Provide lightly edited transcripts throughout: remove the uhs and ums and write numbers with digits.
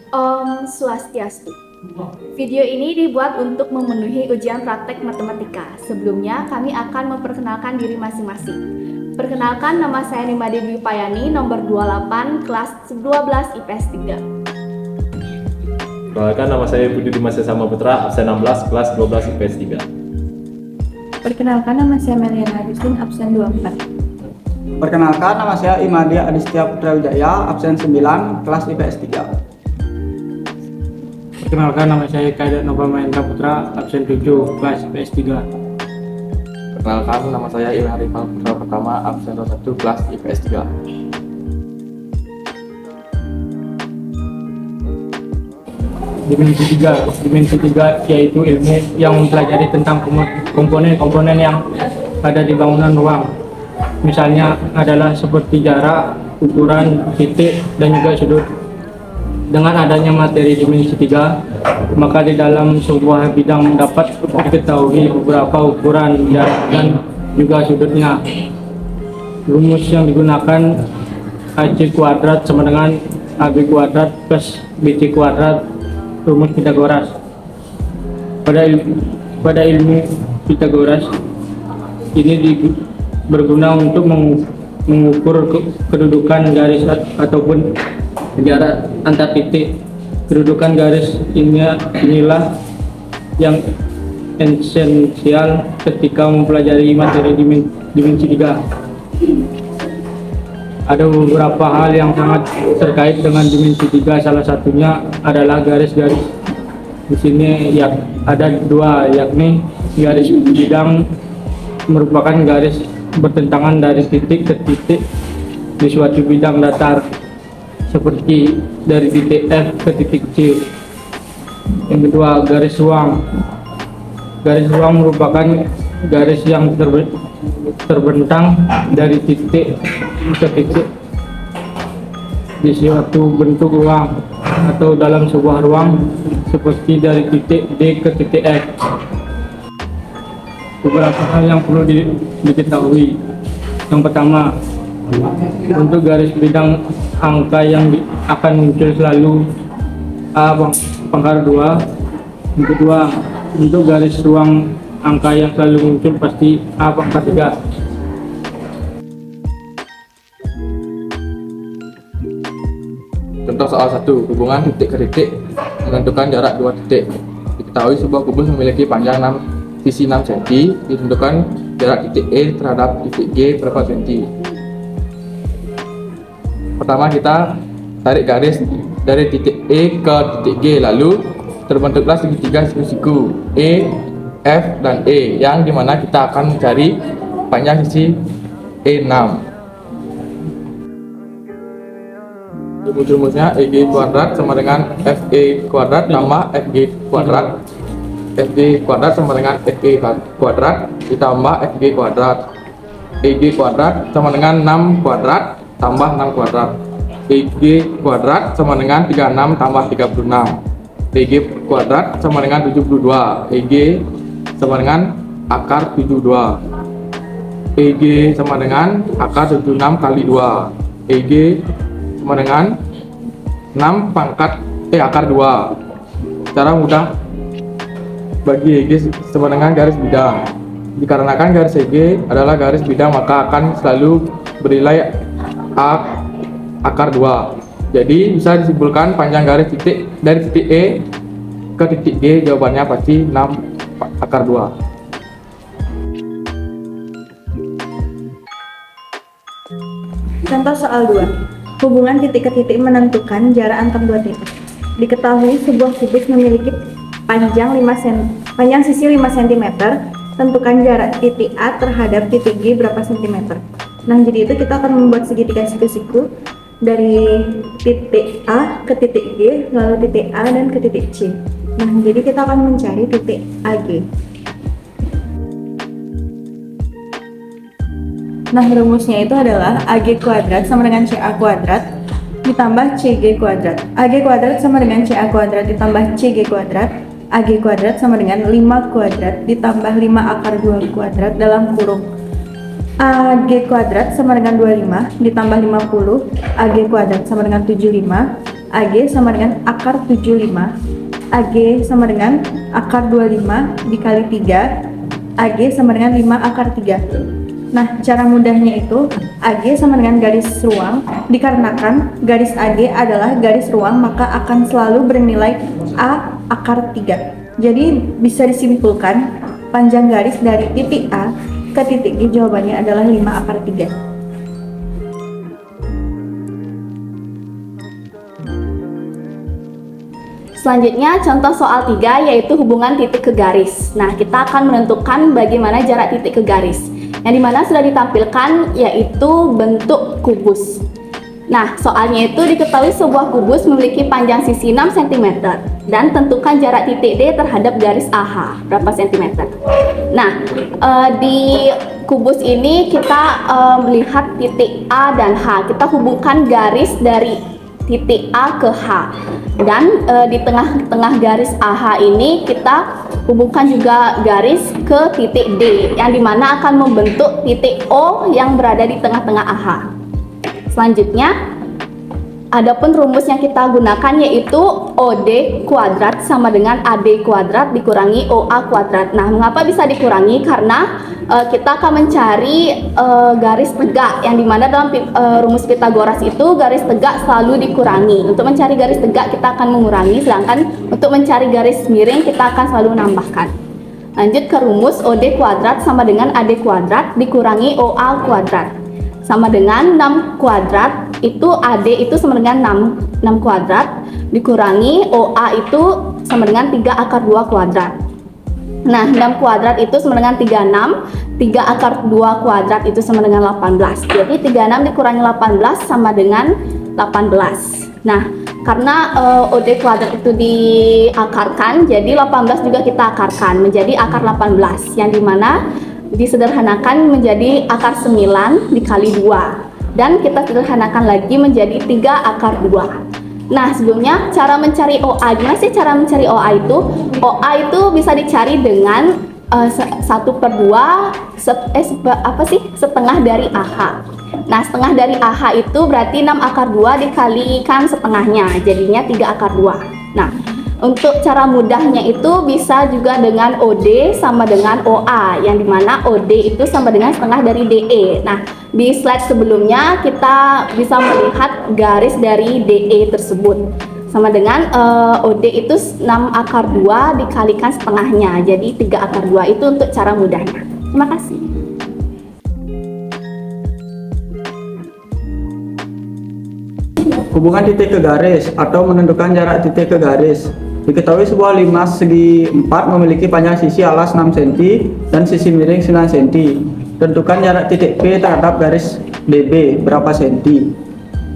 Om Swastiastu. Video ini dibuat untuk memenuhi ujian praktek matematika. Sebelumnya, kami akan memperkenalkan diri masing-masing. Perkenalkan, nama saya Nimade Dwi Payani, nomor 28, kelas 12 IPS 3. Perkenalkan, nama saya Budi Dimas Sesama Putra, absen 16, kelas 12 IPS 3. Perkenalkan, nama saya Meliana Agustin, absen 24. Perkenalkan, nama saya Imadi Adistia Putra Wijaya, absen 9, kelas IPS 3. Perkenalkan, nama saya Kaidat Nova Mahendra Putra, absen 7, kelas IPS 3. Perkenalkan, nama saya Ilham Rifal Putra Pertama, absen 21, kelas IPS 3. Dimensi 3 yaitu ilmu yang mempelajari tentang komponen-komponen yang ada di bangunan ruang. Misalnya adalah seperti jarak, ukuran, titik, dan juga sudut. Dengan adanya materi dimensi 3, maka di dalam sebuah bidang dapat diketahui beberapa ukuran, jarak, dan juga sudutnya. Rumus yang digunakan AC kuadrat sama dengan AB kuadrat plus BC kuadrat, rumus Pitagoras. Pada ilmu Pitagoras ini berguna untuk mengukur kedudukan garis ataupun jarak antar titik. Kedudukan garis inilah yang esensial ketika mempelajari materi dimensi 3. Ada beberapa hal yang sangat terkait dengan dimensi 3, salah satunya adalah garis-garis. Di sini ya ada dua, yakni garis bidang merupakan garis bertentangan dari titik ke titik di suatu bidang datar, seperti dari titik F ke titik C. Yang kedua, garis ruang. Garis ruang merupakan garis yang terbentang dari titik ke titik di suatu bentuk ruang atau dalam sebuah ruang, seperti dari titik D ke titik F. Beberapa hal yang perlu diketahui. Yang pertama, untuk garis bidang angka yang akan muncul selalu A pangkal 2. Yang kedua, untuk garis ruang angka yang selalu muncul pasti A pangkal 3. Contoh soal 1, hubungan titik ke titik menentukan jarak dua titik. Diketahui sebuah kubus memiliki panjang sisi 6 cm, ditentukan jarak titik E terhadap titik G berapa cm. Pertama, kita tarik garis dari titik E ke titik G, lalu terbentuklah segitiga siku-siku E, F, dan E, yang dimana kita akan mencari panjang sisi E6. Rumus-rumusnya EG kuadrat sama dengan FE kuadrat tambah FG kuadrat. FG kuadrat sama dengan FE kuadrat ditambah FG kuadrat. EG kuadrat sama dengan 6 kuadrat tambah 6 kuadrat. EG kuadrat sama dengan 36 tambah 36. EG kuadrat sama dengan 72. EG sama dengan akar 72. EG sama dengan akar 76 kali 2. EG sama dengan 6 pangkat akar 2. Cara mudah bagi EG sama dengan garis bidang. Dikarenakan garis EG adalah garis bidang, maka akan selalu bernilai akar 2. Jadi bisa disimpulkan panjang garis titik dari titik E ke titik G, jawabannya pasti 6 akar 2. Contoh soal 2. Hubungan titik ke titik menentukan jarak antar dua titik. Diketahui sebuah kubus memiliki panjang sisi 5 cm. Tentukan jarak titik A terhadap titik G berapa cm. Nah, jadi itu kita akan membuat segitiga siku-siku dari titik A ke titik G, lalu titik A dan ke titik C. Nah, jadi kita akan mencari titik AG. Nah, rumusnya itu adalah AG kuadrat sama dengan CA kuadrat ditambah CG kuadrat. AG kuadrat sama dengan CA kuadrat ditambah CG kuadrat. AG kuadrat sama dengan 5 kuadrat ditambah 5 akar 2 kuadrat dalam kurung. AG kuadrat sama dengan 25 ditambah 50. AG kuadrat sama dengan 75. AG sama dengan akar 75, AG sama dengan akar 25 dikali 3, AG sama dengan 5 akar 3. Nah, cara mudahnya itu AG sama dengan garis ruang. Dikarenakan garis AG adalah garis ruang, maka akan selalu bernilai A akar 3. Jadi bisa disimpulkan panjang garis dari titik A ke titik G jawabannya adalah 5 akar 3. Selanjutnya contoh soal 3 yaitu hubungan titik ke garis. Nah, kita akan menentukan bagaimana jarak titik ke garis. Yang dimana sudah ditampilkan yaitu bentuk kubus. Nah, soalnya itu diketahui sebuah kubus memiliki panjang sisi 6 cm dan tentukan jarak titik D terhadap garis AH berapa cm. Nah, di kubus ini kita melihat titik A dan H. Kita hubungkan garis dari titik A ke H. Dan di tengah-tengah garis AH ini kita hubungkan juga garis ke titik D yang dimana akan membentuk titik O yang berada di tengah-tengah AH. Selanjutnya, adapun rumus yang kita gunakan yaitu OD kuadrat sama dengan AD kuadrat dikurangi OA kuadrat. Nah, mengapa bisa dikurangi? Karena kita akan mencari garis tegak yang dimana dalam rumus Pythagoras itu garis tegak selalu dikurangi. Untuk mencari garis tegak kita akan mengurangi, sedangkan untuk mencari garis miring kita akan selalu menambahkan. Lanjut ke rumus OD kuadrat sama dengan AD kuadrat dikurangi OA kuadrat sama dengan 6 kuadrat, itu AD itu sama dengan 6 kuadrat dikurangi OA itu sama dengan 3 akar 2 kuadrat. Nah, 6 kuadrat itu sama dengan 36, 3 akar 2 kuadrat itu sama dengan 18. Jadi 36 dikurangi 18 sama dengan 18. Nah, karena OD kuadrat itu diakarkan, jadi 18 juga kita akarkan menjadi akar 18, yang dimana disederhanakan menjadi akar 9 dikali 2. Dan kita sederhanakan lagi menjadi 3 akar 2. Nah, sebelumnya cara mencari OA, gimana sih cara mencari OA itu? OA itu bisa dicari dengan 1/2 setengah dari AH. Nah, setengah dari AH itu berarti 6 akar 2 dikalikan setengahnya, jadinya 3 akar 2. Nah, untuk cara mudahnya itu bisa juga dengan OD sama dengan OA, yang dimana OD itu sama dengan setengah dari DE. Nah, di slide sebelumnya kita bisa melihat garis dari DE tersebut sama dengan OD itu 6 akar 2 dikalikan setengahnya, jadi 3 akar 2. Itu untuk cara mudahnya. Terima kasih. Hubungan titik ke garis atau menentukan jarak titik ke garis. Diketahui sebuah limas segi 4 memiliki panjang sisi alas 6 cm dan sisi miring 9 cm. Tentukan jarak titik P terhadap garis DB berapa cm.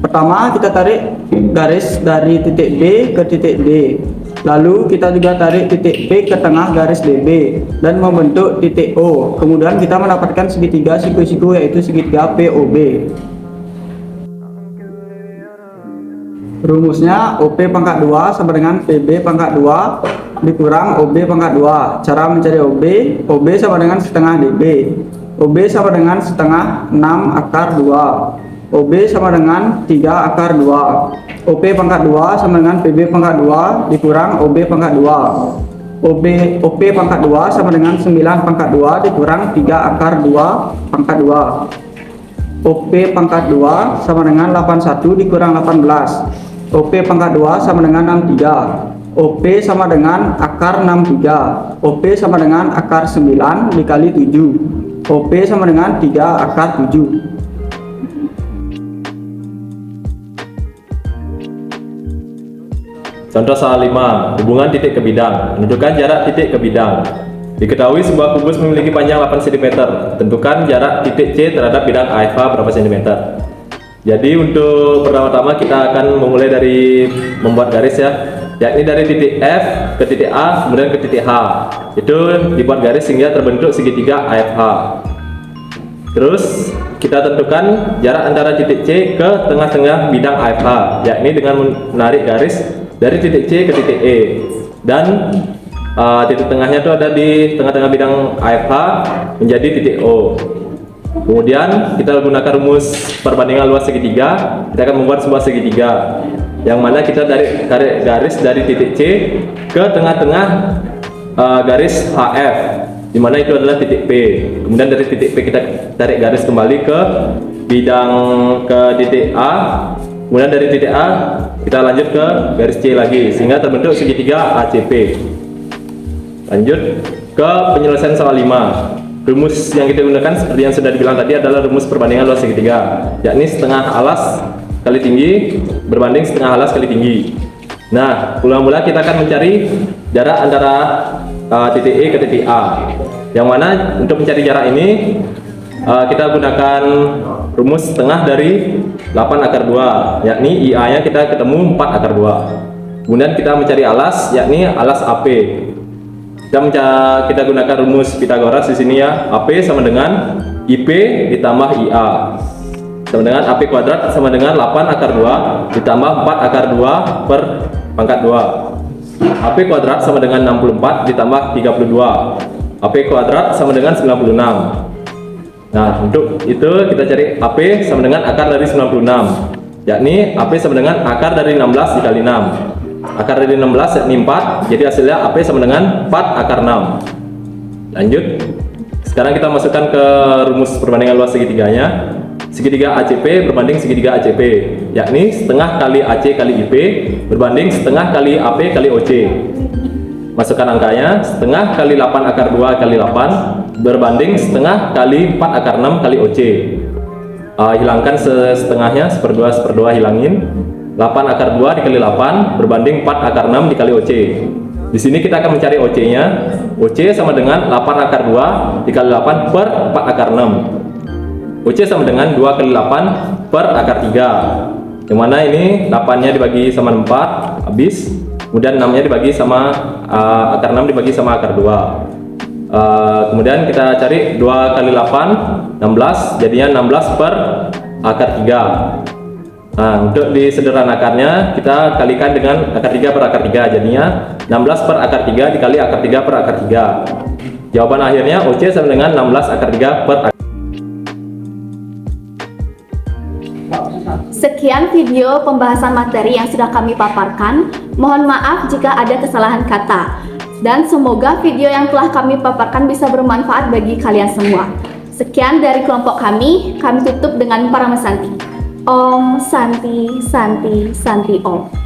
Pertama, kita tarik garis dari titik B ke titik D. Lalu kita juga tarik titik P ke tengah garis DB dan membentuk titik O. Kemudian kita mendapatkan segitiga siku-siku yaitu segitiga POB. Rumusnya OP pangkat 2 sama dengan PB pangkat 2 dikurang OB pangkat 2. Cara mencari OB, OB sama dengan setengah DB. OB sama dengan setengah 6 akar 2. OB sama dengan 3 akar 2. OP pangkat 2 sama dengan PB pangkat 2 dikurang OB pangkat 2. OP pangkat 2 sama dengan 9 pangkat 2 dikurang 3 akar 2 pangkat 2. OP pangkat 2 sama dengan 81 dikurang 18. OP pangkat 2 sama dengan 63. OP sama dengan akar 63. OP sama dengan akar 9 dikali 7. OP sama dengan 3 akar 7. Contoh soal 5, hubungan titik ke bidang. Menentukan jarak titik ke bidang. Diketahui sebuah kubus memiliki panjang 8 cm. Tentukan jarak titik C terhadap bidang AFH berapa cm. Jadi untuk pertama-tama kita akan memulai dari membuat garis ya, yakni dari titik F ke titik A kemudian ke titik H. Itu dibuat garis sehingga terbentuk segitiga AFH. Terus kita tentukan jarak antara titik C ke tengah-tengah bidang AFH, yakni dengan menarik garis dari titik C ke titik E. Dan titik tengahnya itu ada di tengah-tengah bidang AFH menjadi titik O. Kemudian kita gunakan rumus perbandingan luas segitiga. Kita akan membuat sebuah segitiga yang mana kita tarik garis dari titik C ke tengah-tengah garis HF, di mana itu adalah titik P. Kemudian dari titik P kita tarik garis kembali ke bidang ke titik A. Kemudian dari titik A kita lanjut ke garis C lagi sehingga terbentuk segitiga ACP. Lanjut ke penyelesaian soal 5. Rumus yang kita gunakan seperti yang sudah dibilang tadi adalah rumus perbandingan luas segitiga, yakni setengah alas kali tinggi berbanding setengah alas kali tinggi. Nah, mula-mula kita akan mencari jarak antara titik E ke titik A. Yang mana untuk mencari jarak ini kita gunakan rumus setengah dari 8 akar 2, yakni IA-nya kita ketemu 4 akar 2. Kemudian kita mencari alas, yakni alas AP. Kita gunakan rumus Pythagoras di sini ya. AP sama dengan IP ditambah IA sama dengan AP kuadrat sama dengan 8 akar 2 ditambah 4 akar 2 per pangkat 2. AP kuadrat sama dengan 64 ditambah 32. AP kuadrat sama dengan 96. Nah, untuk itu kita cari AP sama dengan akar dari 96, yakni AP sama dengan akar dari 16 dikali 6. Akar dari 16 yakni 4, jadi hasilnya AP sama dengan 4 akar 6. Lanjut. Sekarang kita masukkan ke rumus perbandingan luas segitiganya. Segitiga ACP berbanding segitiga ACP, yakni setengah kali AC kali IP berbanding setengah kali AP kali OC. Masukkan angkanya, setengah kali 8 akar 2 kali 8 berbanding setengah kali 4 akar 6 kali OC. Hilangkan setengahnya, seperdua hilangin. 8 akar 2 dikali 8 berbanding 4 akar 6 dikali OC. Di sini kita akan mencari OC-nya. OC sama dengan 8 akar 2 dikali 8 per 4 akar 6. OC sama dengan 2 kali 8 per akar 3. Yang mana ini 8-nya dibagi sama 4, habis. Kemudian 6-nya dibagi sama akar 6 dibagi sama akar 2. Kemudian kita cari 2 kali 8, 16, jadinya 16 per akar 3. Nah, untuk disederhanakannya kita kalikan dengan akar 3 per akar 3, jadinya 16 per akar 3 dikali akar 3 per akar 3. Jawaban akhirnya OC sama dengan 16 akar 3 per akar 3. Sekian video pembahasan materi yang sudah kami paparkan. Mohon maaf jika ada kesalahan kata. Dan semoga video yang telah kami paparkan bisa bermanfaat bagi kalian semua. Sekian dari kelompok kami tutup dengan Paramasanti. Om Santi Santi Santi Om.